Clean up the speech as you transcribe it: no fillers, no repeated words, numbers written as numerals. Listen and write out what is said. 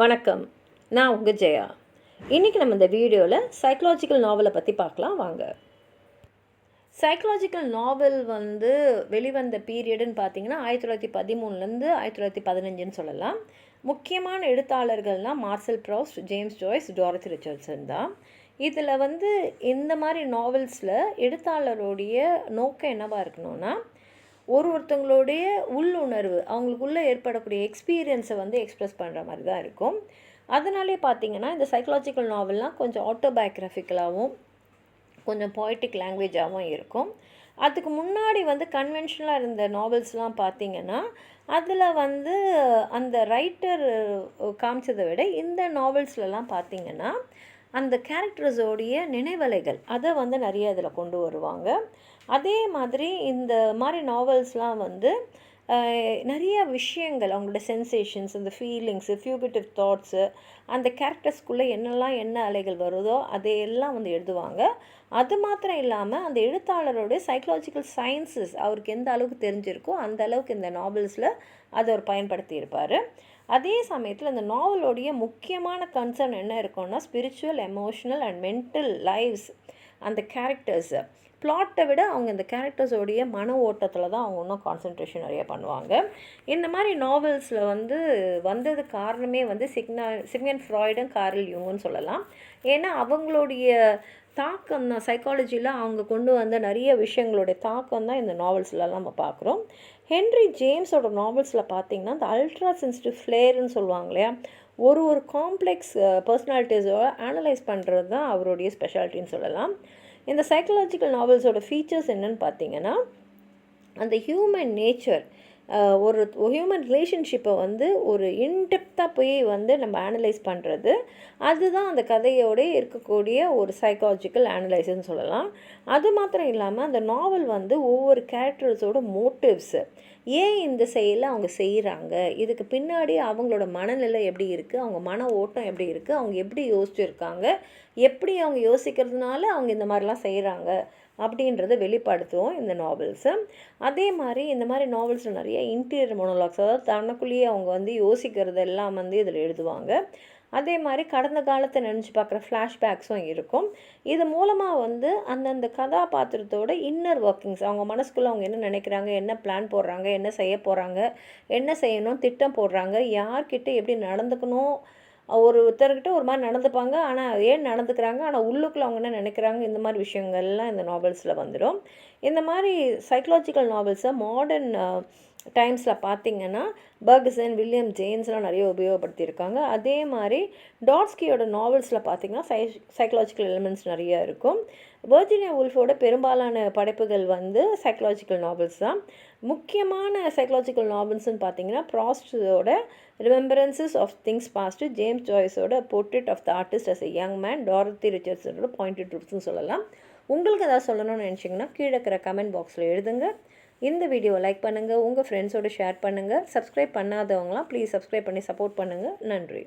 வணக்கம், நான் உங்கள் ஜெயா. இன்றைக்கி நம்ம இந்த வீடியோவில் சைக்கலாஜிக்கல் நாவலை பற்றி பார்க்கலாம் வாங்க. சைக்கலாஜிக்கல் நாவல் வெளிவந்த பீரியடுன்னு பார்த்தீங்கன்னா 1913லேருந்து 1915ன்னு சொல்லலாம். முக்கியமான எழுத்தாளர்கள்னால் Marcel Proust, James Joyce, Dorothy Richardson தான். இதில் இந்த மாதிரி நாவல்ஸில் எழுத்தாளருடைய நோக்கம் என்னவாக இருக்கணும்னா, ஒருத்தவங்களுடைய உள்ளுணர்வு, அவங்களுக்குள்ளே ஏற்படக்கூடிய எக்ஸ்பீரியன்ஸை எக்ஸ்ப்ரெஸ் பண்ணுற மாதிரி தான் இருக்கும். அதனாலே பார்த்திங்கன்னா இந்த சைக்கலாஜிக்கல் நாவல்லாம் கொஞ்சம் ஆட்டோபயோக்ராஃபிக்கலாகவும் கொஞ்சம் பொய்டிக் லாங்குவேஜாகவும் இருக்கும். அதுக்கு முன்னாடி கன்வென்ஷனலாக இருந்த நாவல்ஸ்லாம் பார்த்திங்கன்னா அதில் அந்த ரைட்டர் காமிச்சதை விட இந்த நாவல்ஸ்லலாம் பார்த்திங்கன்னா அந்த கேரக்டர்ஸோடைய நினைவலைகள் அதை நிறைய இதில் கொண்டு வருவாங்க. அதே மாதிரி இந்த மாதிரி நாவல்ஸ்லாம் நிறைய விஷயங்கள், அவங்களோட சென்சேஷன்ஸ், அந்த ஃபீலிங்ஸு, ஃபியூகிட்டிவ் தாட்ஸு, அந்த கேரக்டர்ஸ்குள்ளே என்ன அலைகள் வருதோ அதையெல்லாம் எழுதுவாங்க. அது மாத்திரம் இல்லாமல் அந்த எழுத்தாளருடைய சைக்கலாஜிக்கல் சயின்ஸஸ் அவருக்கு எந்த அளவுக்கு தெரிஞ்சிருக்கோ அந்த அளவுக்கு இந்த நாவல்ஸில் அதை அவர் பயன்படுத்தியிருப்பார். அதே சமயத்தில் அந்த நாவலோடைய முக்கியமான கன்சர்ன் என்ன இருக்கும்னா, spiritual, emotional and mental lifes, அந்த கேரக்டர்ஸு பிளாட்டை விட அவங்க இந்த கேரக்டர்ஸோடைய மன ஓட்டத்தில் தான் அவங்க இன்னும் கான்சன்ட்ரேஷன் நிறைய பண்ணுவாங்க. இந்த மாதிரி நாவல்ஸில் வந்தது காரணமே சிக்மண்ட் ஃப்ராய்டும் கார்ல் யூங்குன்னு சொல்லலாம். ஏன்னா அவங்களுடைய தாக்கம் தான், சைக்காலஜியில் அவங்க கொண்டு வந்த நிறைய விஷயங்களுடைய தாக்கம் தான் இந்த நாவல்ஸ்லாம் நம்ம பார்க்குறோம். ஹென்ரி ஜேம்ஸோட நாவல்ஸில் பார்த்திங்கன்னா இந்த அல்ட்ரா சென்சிட்டிவ் ஃப்ளேர்னு சொல்லுவாங்க இல்லையா, ஒரு காம்ப்ளெக்ஸ் பர்சனாலிட்டிஸோட அனலைஸ் பண்ணுறது தான் அவருடைய ஸ்பெஷாலிட்டின்னு சொல்லலாம். இந்த சைக்கலாஜிக்கல் நாவல்ஸோட ஃபீச்சர்ஸ் என்னென்னு பார்த்தீங்கன்னா, அந்த ஹியூமன் நேச்சர், ஒரு ஹியூமன் ரிலேஷன்ஷிப்பை ஒரு இன்டெப்த்தாக போய் நம்ம அனலைஸ் பண்ணுறது, அதுதான் அந்த கதையோட இருக்கக்கூடிய ஒரு சைக்காலஜிக்கல் அனலைஸ்ன்னு சொல்லலாம். அது மாத்திரம் இல்லாமல் அந்த நாவல் ஒவ்வொரு கேரக்டர்ஸோட மோட்டிவ்ஸு, ஏன் இந்த செயலை அவங்க செய்கிறாங்க, இதுக்கு பின்னாடி அவங்களோட மனநிலை எப்படி இருக்குது, அவங்க மன ஓட்டம் எப்படி இருக்குது, அவங்க எப்படி யோசிச்சுருக்காங்க, எப்படி அவங்க யோசிக்கிறதுனால அவங்க இந்த மாதிரிலாம் செய்கிறாங்க அப்படின்றத வெளிப்படுத்துவோம் இந்த நாவல்ஸை. அதே மாதிரி இந்த மாதிரி நாவல்ஸில் நிறைய இன்டீரியர் மோனோலாக்ஸ், அதாவது தனக்குள்ளேயே அவங்க யோசிக்கிறதெல்லாம் இதில் எழுதுவாங்க. அதே மாதிரி கடந்த காலத்தை நினச்சி பார்க்குற ஃப்ளாஷ்பேக்ஸும் இருக்கும். இது மூலமாக அந்தந்த கதாபாத்திரத்தோட இன்னர் ஒர்க்கிங்ஸ், அவங்க மனசுக்குள்ளே அவங்க என்ன நினைக்கிறாங்க, என்ன பிளான் போடுறாங்க, என்ன செய்ய போகிறாங்க, என்ன செய்யணும் திட்டம் போடுறாங்க, யார்கிட்ட எப்படி நடந்துக்கணும், ஒருத்தர்கிட்ட ஒரு மாதிரி நடந்துப்பாங்க, ஆனால் ஏன் நடந்துக்கிறாங்க, ஆனால் உள்ளுக்குள்ளே அவங்க என்ன நினைக்கிறாங்க, இந்த மாதிரி விஷயங்கள்லாம் இந்த நாவல்ஸில் வந்துடும். இந்த மாதிரி சைக்கலாஜிக்கல் நாவல்ஸை மாடர்ன் டைம்ஸில் பார்த்திங்கன்னா பர்கசன், வில்லியம் ஜேம்ஸ்லாம் நிறைய உபயோகப்படுத்தியிருக்காங்க. அதே மாதிரி டாட்ஸ்கியோட நாவல்ஸில் பார்த்திங்கன்னா சைக்கலாஜிக்கல் எலிமெண்ட்ஸ் நிறையா இருக்கும். வர்ஜினியா வுல்ஃபோட பெரும்பாலான படைப்புகள் சைக்கலாஜிக்கல் நாவல்ஸ் தான். முக்கியமான சைக்கலாஜிக்கல் நாவல்ஸ்ன்னு பார்த்திங்கன்னா ப்ராஸ்டோட remembrances of things past, James ஜாய்ஸோட portrait of the artist as a young man, Dorothy ரிச்சர்ட்சனோட பாயிண்டட் ட்ரூத்ஸ்னு சொல்லலாம். உங்களுக்கு எதாவது சொல்லணும்னு நினச்சிங்கன்னா கீழே இருக்கிற கமெண்ட் பாக்ஸில் எழுதுங்க. இந்த வீடியோவை லைக் பண்ணுங்கள், உங்கள் ஃப்ரெண்ட்ஸோடு ஷேர் பண்ணுங்கள். சப்ஸ்கிரைப் பண்ணாதவங்களாம் ப்ளீஸ் சப்ஸ்கிரைப் பண்ணி சப்போர்ட் பண்ணுங்கள். நன்றி.